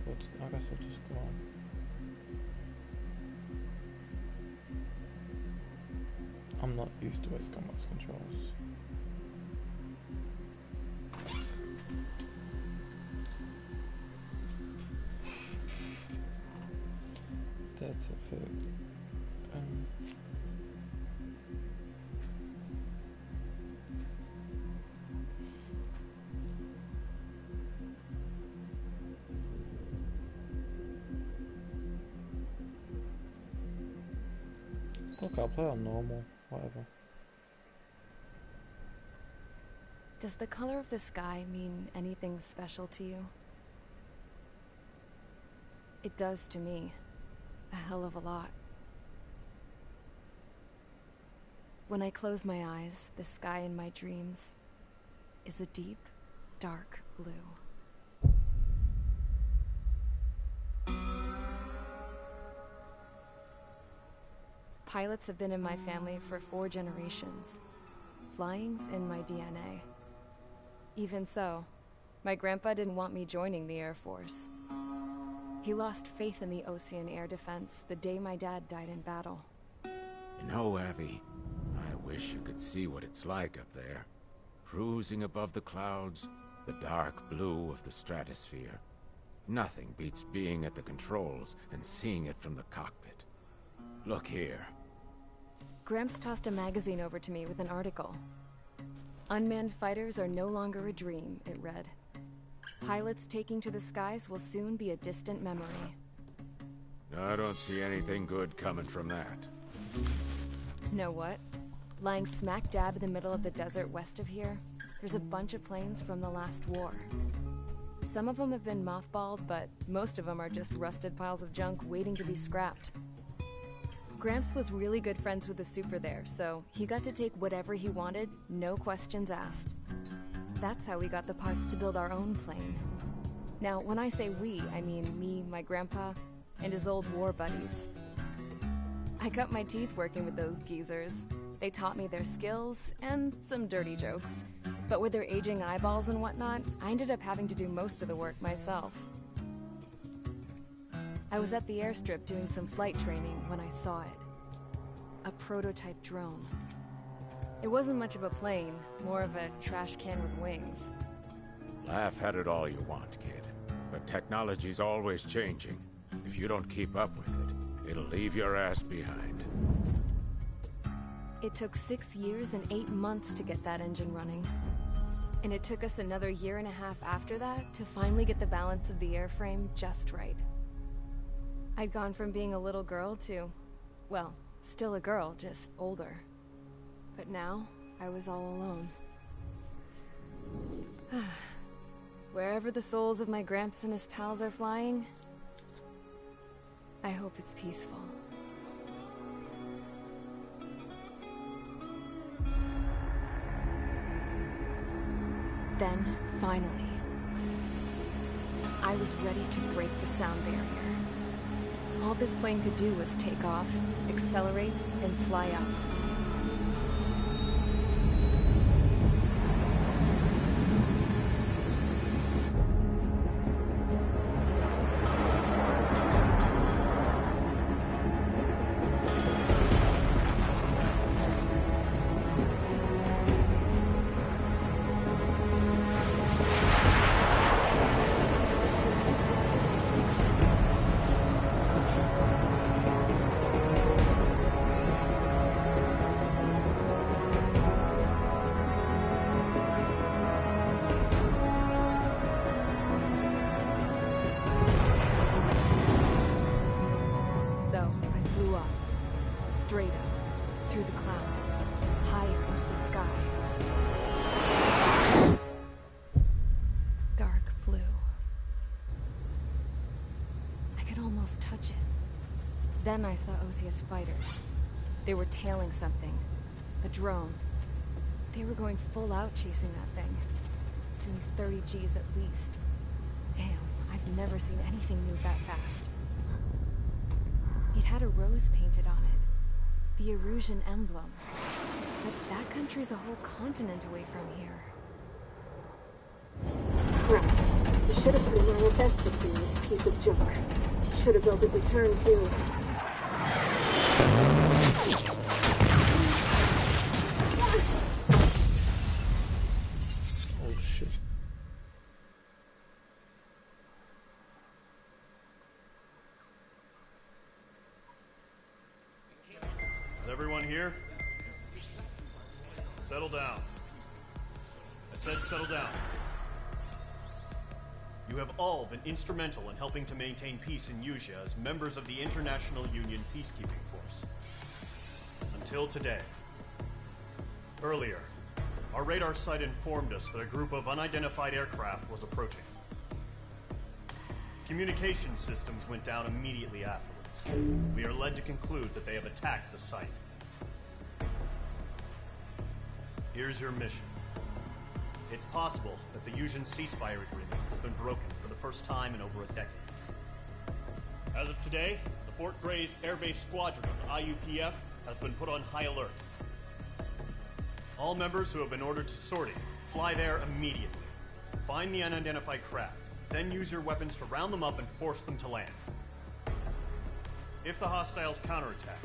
But I guess I'll just go on. I'm not used to Escamax controls. That's a fit. Look, I'll play on normal, whatever. Does the color of the sky mean anything special to you? It does to me. A hell of a lot. When I close my eyes, the sky in my dreams is a deep, dark blue. Pilots have been in my family for 4 generations. Flying's in my DNA. Even so, my grandpa didn't want me joining the Air Force. He lost faith in the Osean air defense the day my dad died in battle. You know, Abby, I wish you could see what it's like up there. Cruising above the clouds, the dark blue of the stratosphere. Nothing beats being at the controls and seeing it from the cockpit. Look here. Gramps tossed a magazine over to me with an article. Unmanned fighters are no longer a dream, it read. Pilots taking to the skies will soon be a distant memory. I don't see anything good coming from that. Know what? Lying smack dab in the middle of the desert west of here, there's a bunch of planes from the last war. Some of them have been mothballed, but most of them are just rusted piles of junk waiting to be scrapped. Gramps was really good friends with the super there, so he got to take whatever he wanted, no questions asked. That's how we got the parts to build our own plane. Now, when I say we, I mean me, my grandpa, and his old war buddies. I cut my teeth working with those geezers. They taught me their skills, and some dirty jokes. But with their aging eyeballs and whatnot, I ended up having to do most of the work myself. I was at the airstrip doing some flight training when I saw it. A prototype drone. It wasn't much of a plane, more of a trash can with wings. Laugh at it all you want, kid. But technology's always changing. If you don't keep up with it, it'll leave your ass behind. It took 6 years and 8 months to get that engine running. And it took us another 1.5 years after that to finally get the balance of the airframe just right. I'd gone from being a little girl to, well, still a girl, just older. But now, I was all alone. Wherever the souls of my Gramps and his pals are flying, I hope it's peaceful. Then, finally, I was ready to break the sound barrier. All this plane could do was take off, accelerate, and fly up. Straight up, through the clouds, higher into the sky. Dark blue. I could almost touch it. Then I saw Osea's fighters. They were tailing something. A drone. They were going full out chasing that thing. Doing 30 Gs at least. Damn, I've never seen anything move that fast. It had a rose painted on it. The Erusian emblem. But that country's a whole continent away from here. You should have put in my investment in this piece of junk. Should have built a return too. Oh shit. Is everyone here? Settle down. I said settle down. You have all been instrumental in helping to maintain peace in Yuzha as members of the International Union Peacekeeping Force. Until today. Earlier, our radar site informed us that a group of unidentified aircraft was approaching. Communication systems went down immediately afterwards. We are led to conclude that they have attacked the site. Here's your mission. It's possible that the Yuzhan ceasefire agreement has been broken for the first time in over a decade. As of today, the Fort Grays Air Base Squadron of the IUPF has been put on high alert. All members who have been ordered to sortie, fly there immediately. Find the unidentified craft, then use your weapons to round them up and force them to land. If the hostiles counterattack,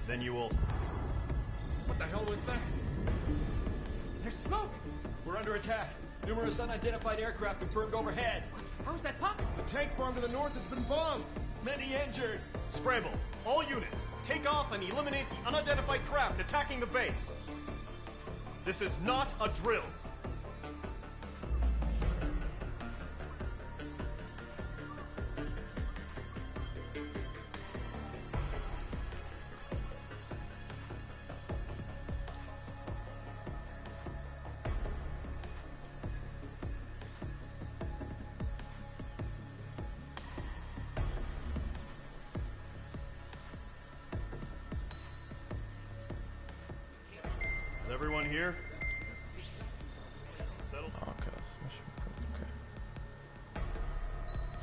then you will... What the hell was that? There's smoke! We're under attack. Numerous unidentified aircraft have burned overhead. What? How is that possible? The tank farm to the north has been bombed! Many injured. Scramble! All units, take off and eliminate the unidentified craft attacking the base! This is not a drill! Is everyone here? Settle. Okay, that's mission. Okay.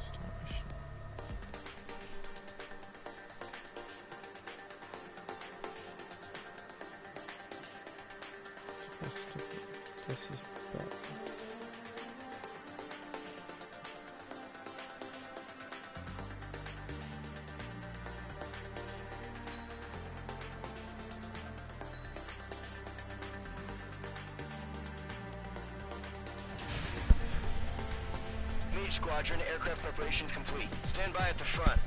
Start mission. This is bad. Mage Squadron, aircraft preparations complete. Stand by at the front.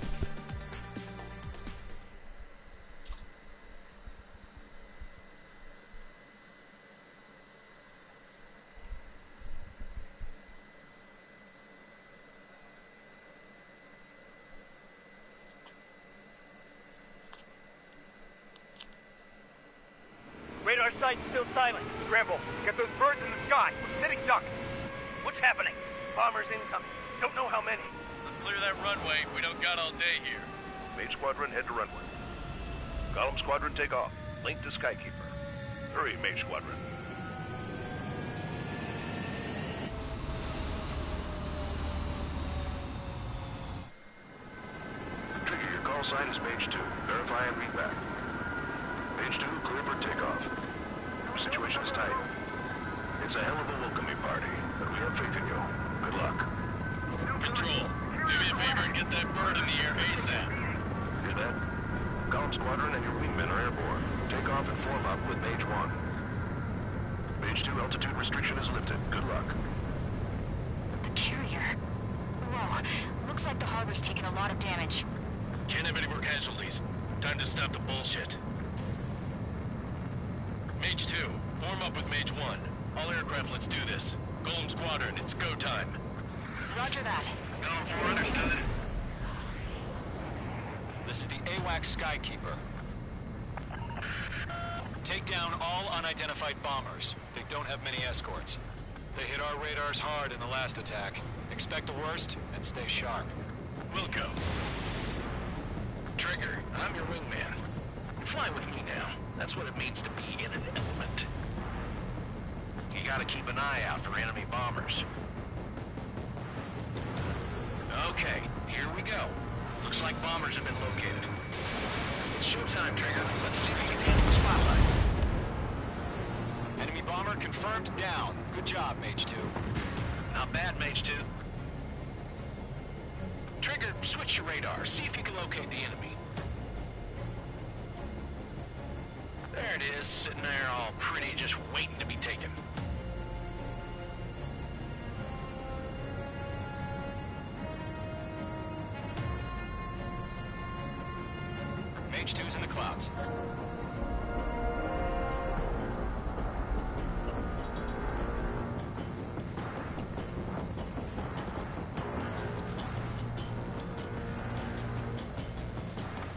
Radar site's still silent. Scramble. Get those birds in the sky. We're sitting ducks. What's happening? Bombers incoming. Don't know how many. Let's clear that runway. We don't got all day here. Mage Squadron, head to runway. Column Squadron, take off. Link to Skykeeper. Hurry, Mage Squadron. Trigger, your call sign is Mage 2. Verify and read back. Mage 2, clear for takeoff. Situation is tight. It's a hell of a welcoming party, but we have faith in you. Good luck. Control, do me a favor and get that bird in the air ASAP. Hear that? Column Squadron and your wingmen are airborne. Take off and form up with Mage 1. Mage 2, altitude restriction is lifted. Good luck. The carrier. Whoa. Looks like the harbor's taken a lot of damage. Can't have any more casualties. Time to stop the bullshit. Mage 2, form up with Mage 1. All aircraft, let's do this. Golem Squadron, it's go time. Roger that. Going for understood. This is the AWAC Skykeeper. Take down all unidentified bombers. They don't have many escorts. They hit our radars hard in the last attack. Expect the worst and stay sharp. Wilco. Trigger, I'm your wingman. Fly with me now. That's what it means to be in an element. You gotta keep an eye out for enemy bombers. Okay, here we go. Looks like bombers have been located. It's showtime, Trigger. Let's see if you can handle the spotlight. Enemy bomber confirmed down. Good job, Mage 2. Not bad, Mage 2. Trigger, switch your radar. See if you can locate the enemy. There it is, sitting there all pretty, just waiting to be taken. Mage 2's in the clouds.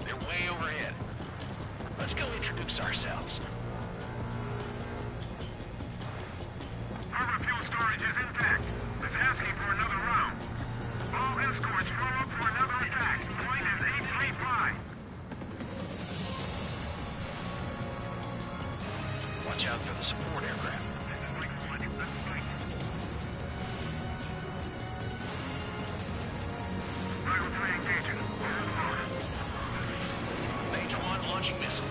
They're way overhead. Let's go introduce ourselves. Harbor fuel storage is intact. It's asking for another round. All escorts roll up for another attack. Point is 835. Watch out for the support aircraft. Mage 1 launching missile.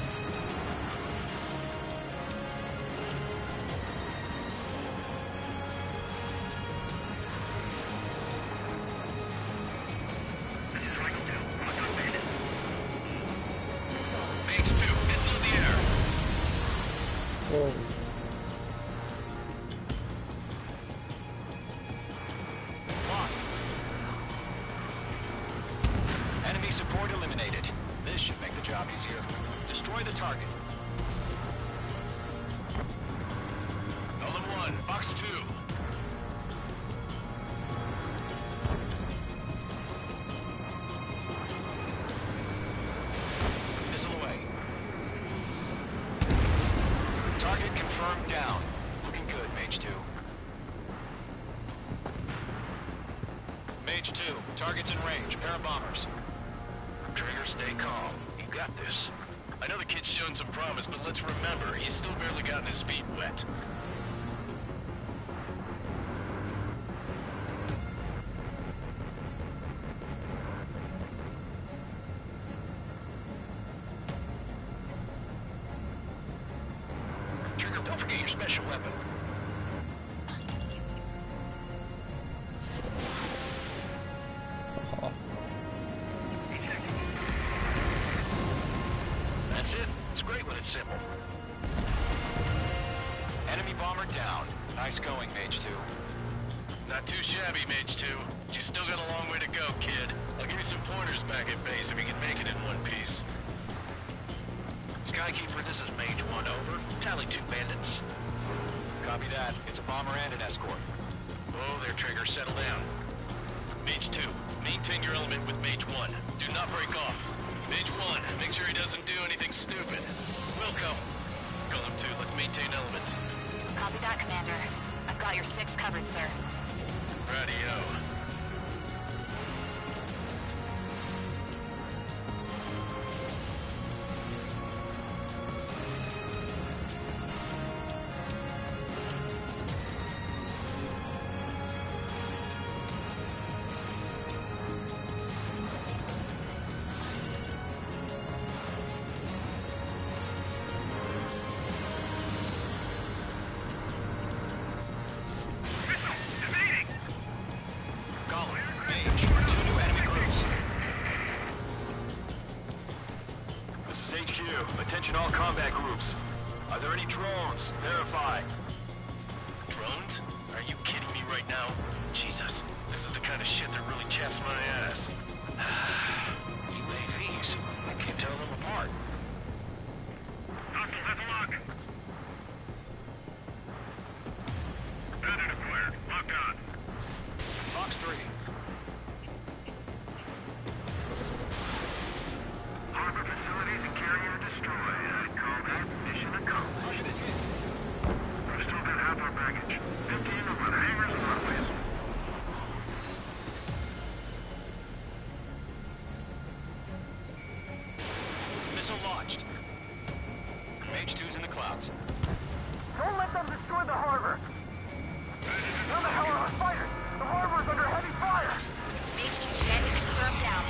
Mage 2, missile in the air. Whoa. Locked. Enemy support eliminated. This should make the job easier. Destroy the target. Golem 1, Box 2. Missile away. Target confirmed down. Looking good, Mage 2. Mage 2, target's in range. Pair of bombers. Trigger, stay calm. You got this. I know the kid's shown some promise, but let's remember, he's still barely gotten his feet wet. Trigger, don't forget your special weapon. That's it. It's great when it's simple. Enemy bomber down. Nice going, Mage 2. Not too shabby, Mage 2. You still got a long way to go, kid. I'll give you some pointers back at base if you can make it in one piece. Skykeeper, this is Mage 1, over. Tally 2 bandits. Copy that. It's a bomber and an escort. Whoa there, Trigger. Settle down. Mage 2, maintain your element with Mage 1. Do not break off. Mage 1, make sure he doesn't do anything stupid. Welcome. Golem 2, let's maintain element. Copy that, Commander. I've got your 6 covered, sir. Radio. Attention all combat groups. Are there any drones? Verify. Drones? Are you kidding me right now? Jesus, this is the kind of shit that really chaps my ass. UAVs. I can't tell them apart. Hostile, have a look. Predator declared. Locked on. Fox 3. Harbor facilities and carrier destroyed. I'd call that mission accomplished. Target is hit. We've still got half our baggage. 15 over the hangars and runways. Missile launched. Mage 2's in the clouds. Don't let them destroy the harbor! Where the hell are our fighters? The harbor's under heavy fire! Mage 2 dead is confirmed down.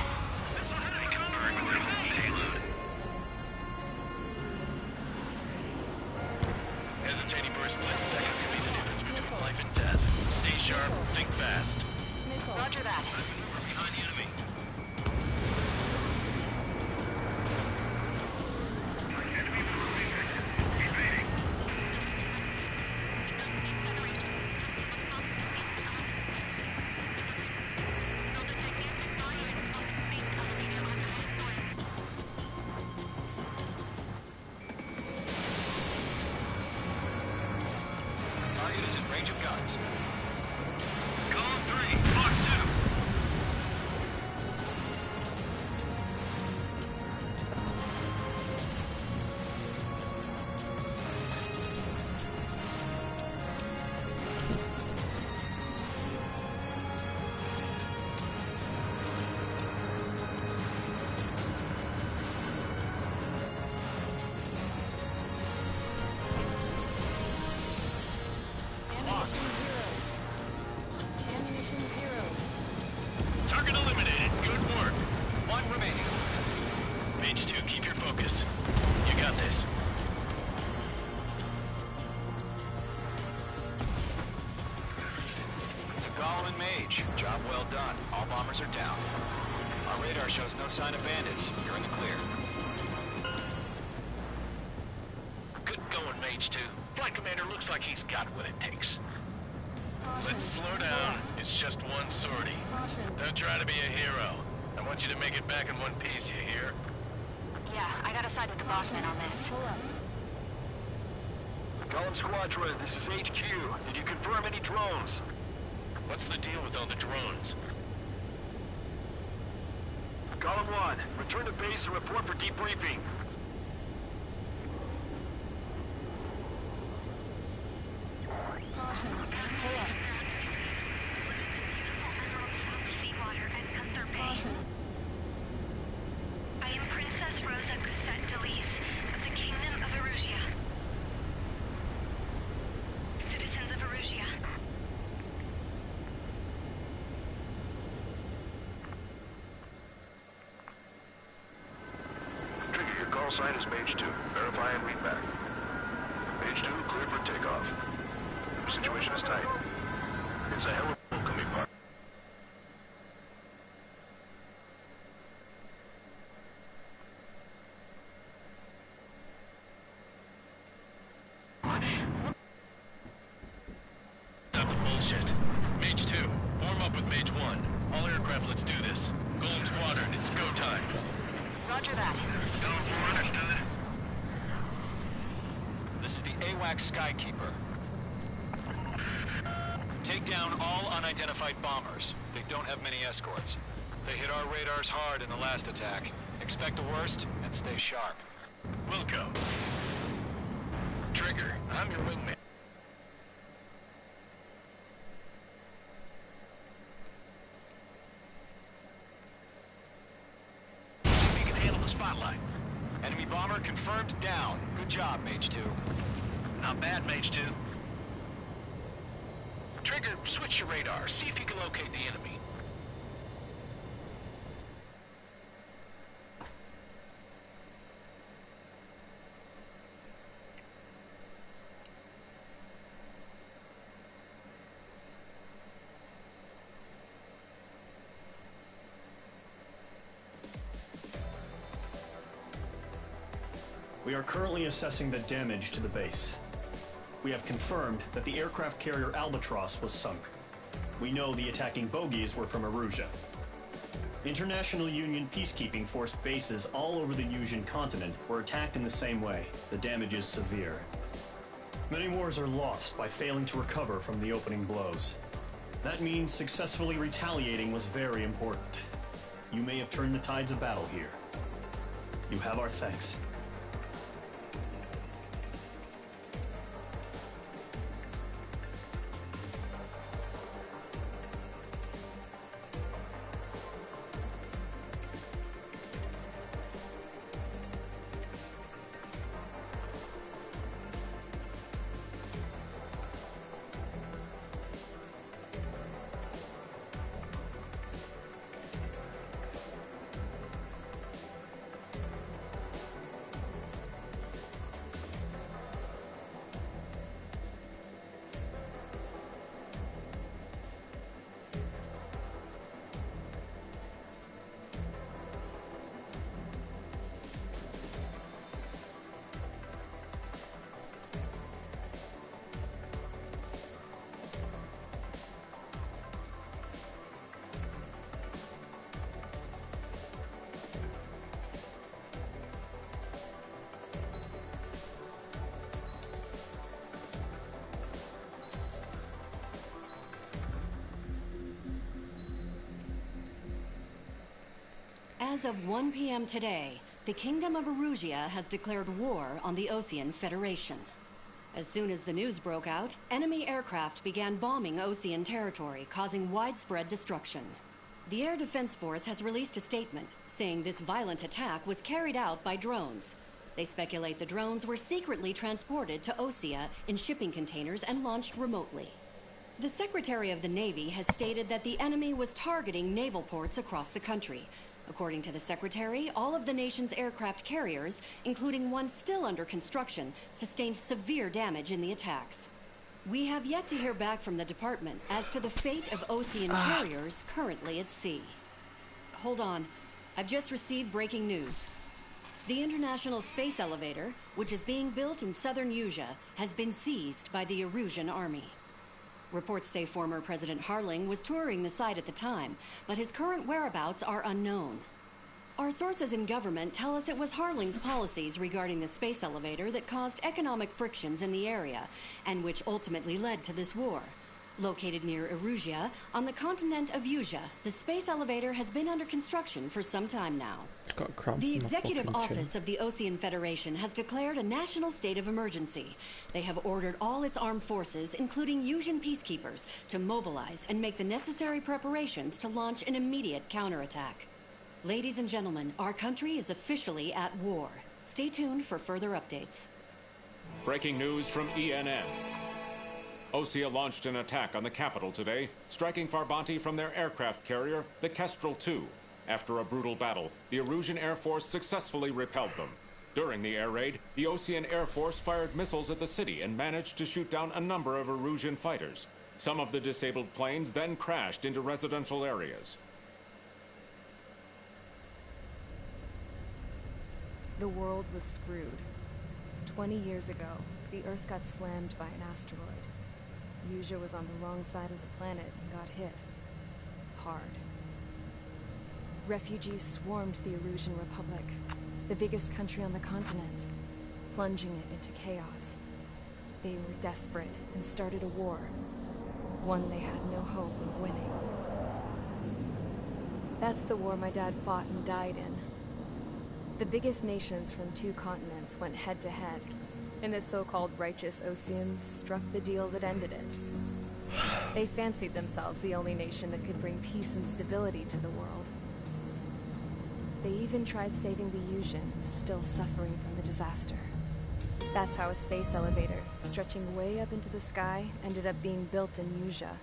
Hesitating for a split second can be the difference between life and death. Stay sharp, think fast. Roger that. We're behind the enemy. is in range of guns. Column 3, Mark 2. Target eliminated. Good work. One remaining. Mage 2, keep your focus. You got this. To Golem and Mage, job well done. All bombers are down. Our radar shows no sign of bandits. You're in the clear. Good going, Mage 2. Flight Commander looks like he's got what it takes. Let's slow down. It's just one sortie. Don't try to be a hero. I want you to make it back in one piece, you hear? Yeah, I gotta side with the boss man on this. Column Squadron, this is HQ. Did you confirm any drones? What's the deal with all the drones? Column 1, return to base and report for debriefing. I am Princess Rosa Cosette Delise of the Kingdom of Erusia. Citizens of Erusia. Trigger, your call sign is Mage 2. Verify and read back. Mage 2, clear for takeoff. Situation is tight. It's a hell of a welcoming party. Stop the bullshit. Mage 2, form up with Mage 1. All aircraft, let's do this. Golem Squadron, it's go time. Roger that. Golem 4, understood? This is the AWACS Skykeeper. Take down all unidentified bombers. They don't have many escorts. They hit our radars hard in the last attack. Expect the worst and stay sharp. Wilco. Trigger, I'm your wingman. See if you can handle the spotlight. Enemy bomber confirmed down. Good job, Mage 2. Not bad, Mage 2. Trigger, switch your radar. See if you can locate the enemy. We are currently assessing the damage to the base. We have confirmed that the aircraft carrier Albatross was sunk. We know the attacking bogies were from Erusia. International Union peacekeeping force bases all over the Yusian continent were attacked in the same way. The damage is severe. Many wars are lost by failing to recover from the opening blows. That means successfully retaliating was very important. You may have turned the tides of battle here. You have our thanks. As of 1 p.m. today, the Kingdom of Erusia has declared war on the Osean Federation. As soon as the news broke out, enemy aircraft began bombing Osean territory, causing widespread destruction. The Air Defense Force has released a statement saying this violent attack was carried out by drones. They speculate the drones were secretly transported to Osea in shipping containers and launched remotely. The Secretary of the Navy has stated that the enemy was targeting naval ports across the country. According to the Secretary, all of the nation's aircraft carriers, including one still under construction, sustained severe damage in the attacks. We have yet to hear back from the department as to the fate of Osean carriers currently at sea. Hold on. I've just received breaking news. The International Space Elevator, which is being built in southern Usea, has been seized by the Erusian army. Reports say former President Harling was touring the site at the time, but his current whereabouts are unknown. Our sources in government tell us it was Harling's policies regarding the space elevator that caused economic frictions in the area, and which ultimately led to this war. Located near Erusia, on the continent of Usea, the space elevator has been under construction for some time now. The Executive Office of the Osean Federation has declared a national state of emergency. They have ordered all its armed forces, including Usian peacekeepers, to mobilize and make the necessary preparations to launch an immediate counterattack. Ladies and gentlemen, our country is officially at war. Stay tuned for further updates. Breaking news from ENN. Osea launched an attack on the capital today, striking Farbanti from their aircraft carrier, the Kestrel II. After a brutal battle, the Erusian Air Force successfully repelled them. During the air raid, the Osean Air Force fired missiles at the city and managed to shoot down a number of Erusian fighters. Some of the disabled planes then crashed into residential areas. The world was screwed. 20 years ago, the Earth got slammed by an asteroid. Usea was on the wrong side of the planet and got hit. Hard. Refugees swarmed the Erusian Republic, the biggest country on the continent, plunging it into chaos. They were desperate and started a war, one they had no hope of winning. That's the war my dad fought and died in. The biggest nations from 2 continents went head-to-head, and the so-called righteous Oseans struck the deal that ended it. They fancied themselves the only nation that could bring peace and stability to the world. They even tried saving the Usians, still suffering from the disaster. That's how a space elevator, stretching way up into the sky, ended up being built in Usea,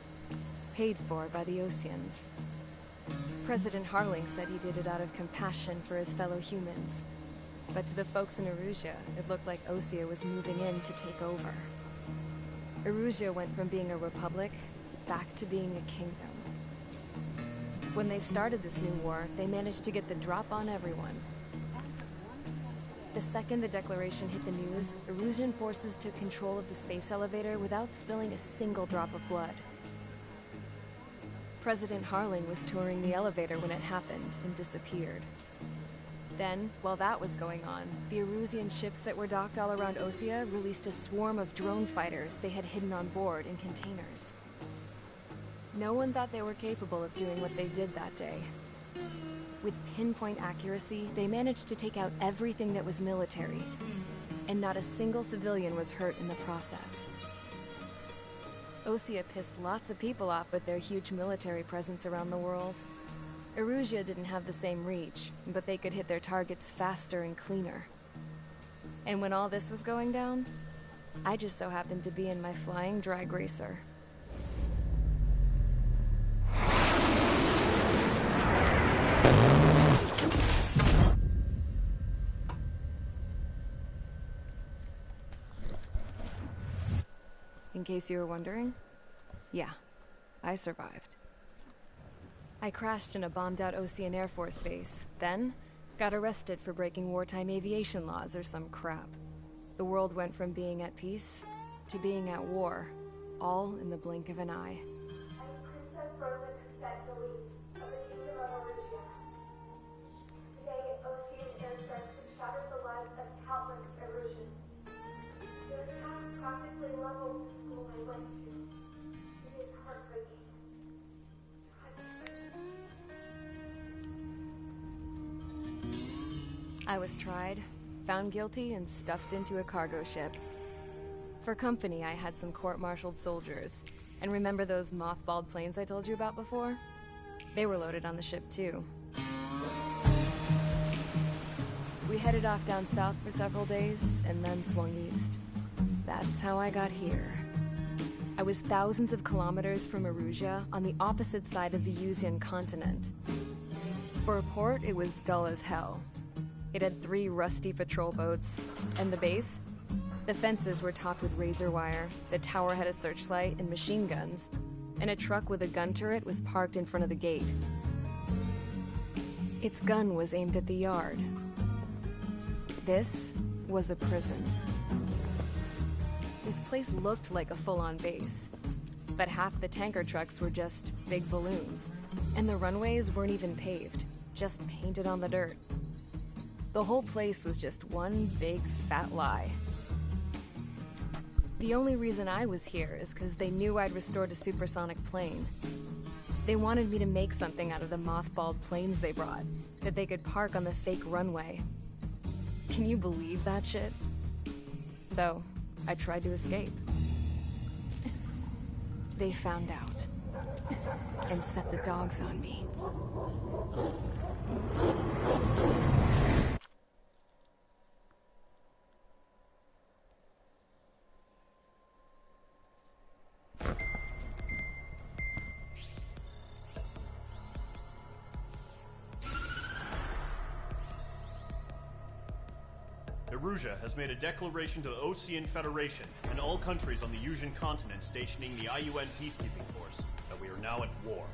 paid for by the Oseans. President Harling said he did it out of compassion for his fellow humans. But to the folks in Erusia, it looked like Osea was moving in to take over. Erusia went from being a republic back to being a kingdom. When they started this new war, they managed to get the drop on everyone. The second the declaration hit the news, Erusian forces took control of the space elevator without spilling a single drop of blood. President Harling was touring the elevator when it happened and disappeared. Then, while that was going on, the Erusian ships that were docked all around Osea released a swarm of drone fighters they had hidden on board in containers. No one thought they were capable of doing what they did that day. With pinpoint accuracy, they managed to take out everything that was military, and not a single civilian was hurt in the process. Osea pissed lots of people off with their huge military presence around the world. Erusia didn't have the same reach, but they could hit their targets faster and cleaner. And when all this was going down, I just so happened to be in my flying drag racer. In case you were wondering, yeah, I survived. I crashed in a bombed-out Osean Air Force base, then got arrested for breaking wartime aviation laws or some crap. The world went from being at peace to being at war, all in the blink of an eye. Princess Rosa Cassette Delise of the Kingdom of Erusia. Today, Osean airstrikes have shattered the lives of countless Erusians. Their attacks practically leveled the school I went to. It is heartbreaking. I was tried, found guilty, and stuffed into a cargo ship. For company, I had some court-martialed soldiers. And remember those mothballed planes I told you about before? They were loaded on the ship, too. We headed off down south for several days, and then swung east. That's how I got here. I was thousands of kilometers from Erusia, on the opposite side of the Yuzian continent. For a port, it was dull as hell. It had 3 rusty patrol boats, and the base? The fences were topped with razor wire, the tower had a searchlight and machine guns, and a truck with a gun turret was parked in front of the gate. Its gun was aimed at the yard. This was a prison. This place looked like a full-on base, but half the tanker trucks were just big balloons, and the runways weren't even paved, just painted on the dirt. The whole place was just one big fat lie. The only reason I was here is because they knew I'd restored a supersonic plane. They wanted me to make something out of the mothballed planes they brought, that they could park on the fake runway. Can you believe that shit? So, I tried to escape. They found out, and set the dogs on me. Erusia has made a declaration to the Osean Federation and all countries on the Yuzian continent stationing the IUN peacekeeping force that we are now at war.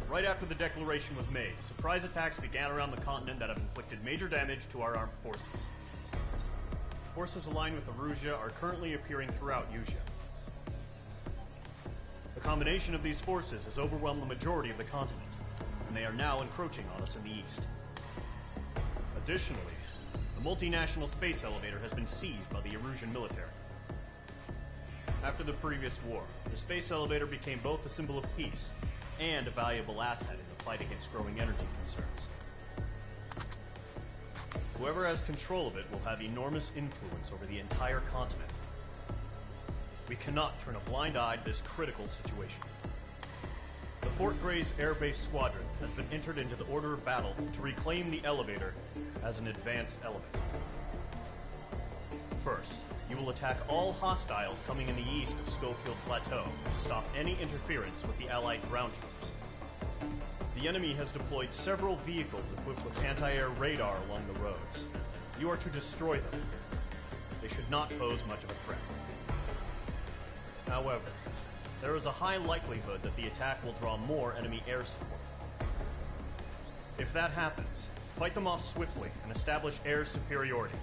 Right after the declaration was made, surprise attacks began around the continent that have inflicted major damage to our armed forces. Forces aligned with Erusia are currently appearing throughout Yusia. The combination of these forces has overwhelmed the majority of the continent, and they are now encroaching on us in the east. Additionally, the multinational space elevator has been seized by the Erusian military. After the previous war, the space elevator became both a symbol of peace and a valuable asset in the fight against growing energy concerns. Whoever has control of it will have enormous influence over the entire continent. We cannot turn a blind eye to this critical situation. The Fort Grays Air Base Squadron has been entered into the order of battle to reclaim the elevator as an advanced element. First, you will attack all hostiles coming in the east of Schofield Plateau to stop any interference with the Allied ground troops. The enemy has deployed several vehicles equipped with anti-air radar along the roads. You are to destroy them. They should not pose much of a threat. However, there is a high likelihood that the attack will draw more enemy air support. If that happens, fight them off swiftly and establish air superiority.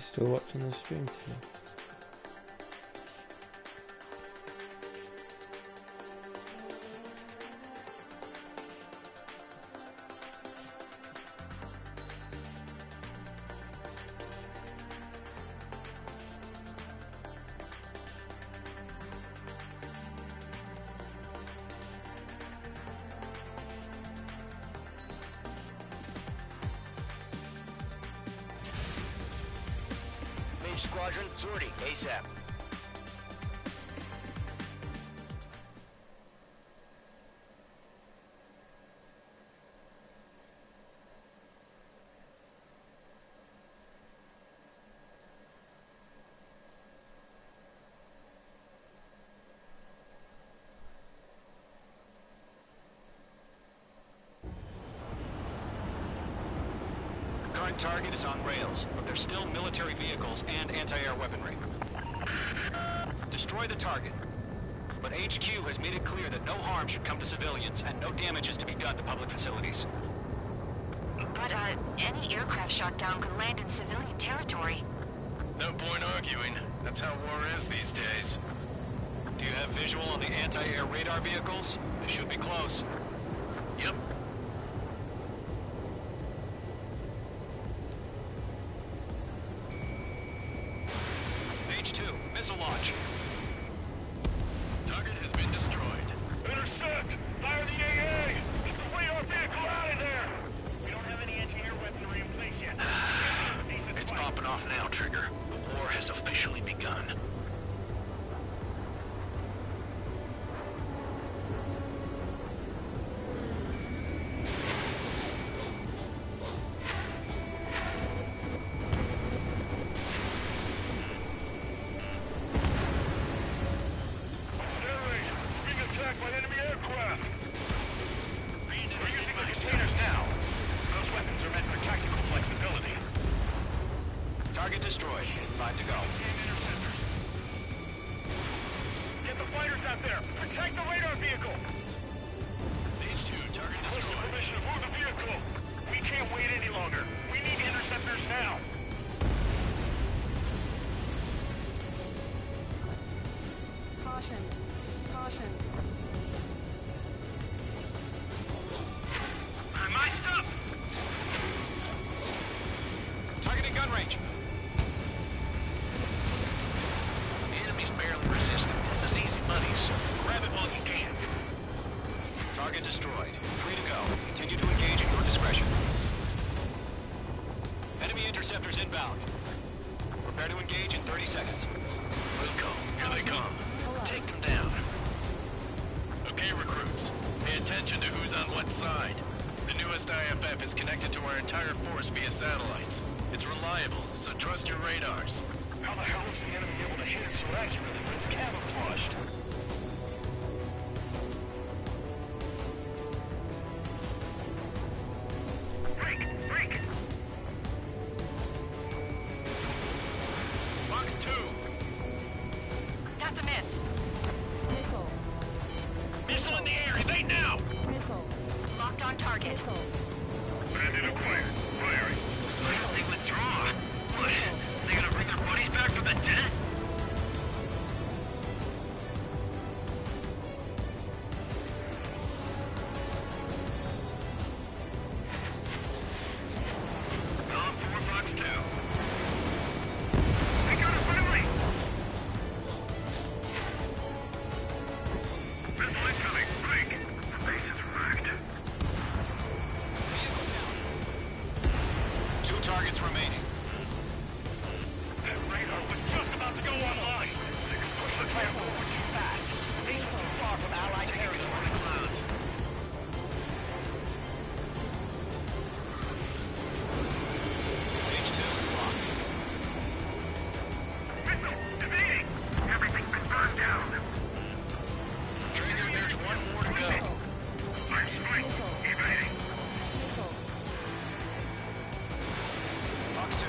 You still watching the stream too? Squadron, sortie, ASAP. Current target is on rails, but there's still military vehicles and anti-air weaponry. Destroy the target. But HQ has made it clear that no harm should come to civilians and no damage is to be done to public facilities. But, any aircraft shot down could land in civilian territory. No point arguing. That's how war is these days. Do you have visual on the anti-air radar vehicles? They should be close. Yep. H2, missile launch. Target has been destroyed. Intercept! Fire the AA! Get the radar vehicle out of there! We don't have any anti-air weaponry in place yet. It's popping off now, Trigger. The war has officially begun. Target destroyed. 5 to go. Get the fighters out there! Protect the radar vehicle! H2, target destroyed. Permission to move the vehicle! We can't wait any longer. We need interceptors now! Caution. Caution. I'm iced up! Target in gun range. The enemy's barely resisting. This is easy money, so grab it while you can. Target destroyed. 3 to go. Continue to engage at your discretion. Enemy interceptors inbound. Prepare to engage in 30 seconds. Wilco, here they come. Take them down. Okay, recruits. Pay attention to who's on what side. The newest IFF is connected to our entire force via satellites. It's reliable, so trust your radars. How the hell is the enemy able to hit it so accurately when it's camouflaged? Break! Box 2. That's a miss. Missile. Missile in the air. Evade now. Missile. Locked on target. Bandit acquired. Firing. They withdraw. What? They gonna bring their buddies back from the dead? On 4, Box 2. I got it finally! Missile incoming. Break. The base is wrecked. 2 targets remaining. That radar was just about to go online. Push the plant forward too fast. These are too far from Allied territory. Clouds. H2 locked. Missile! Evading! Everything's been burned down. Trigger, there's one more to go. I'm straight. Evading. Fox 2,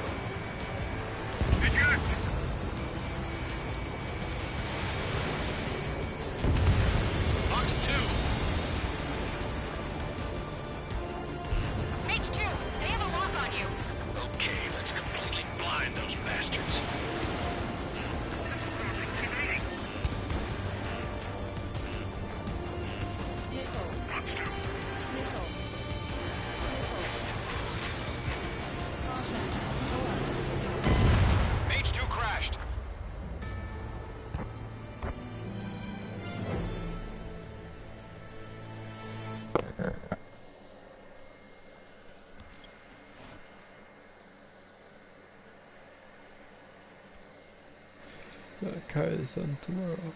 Gotta carry this on tomorrow.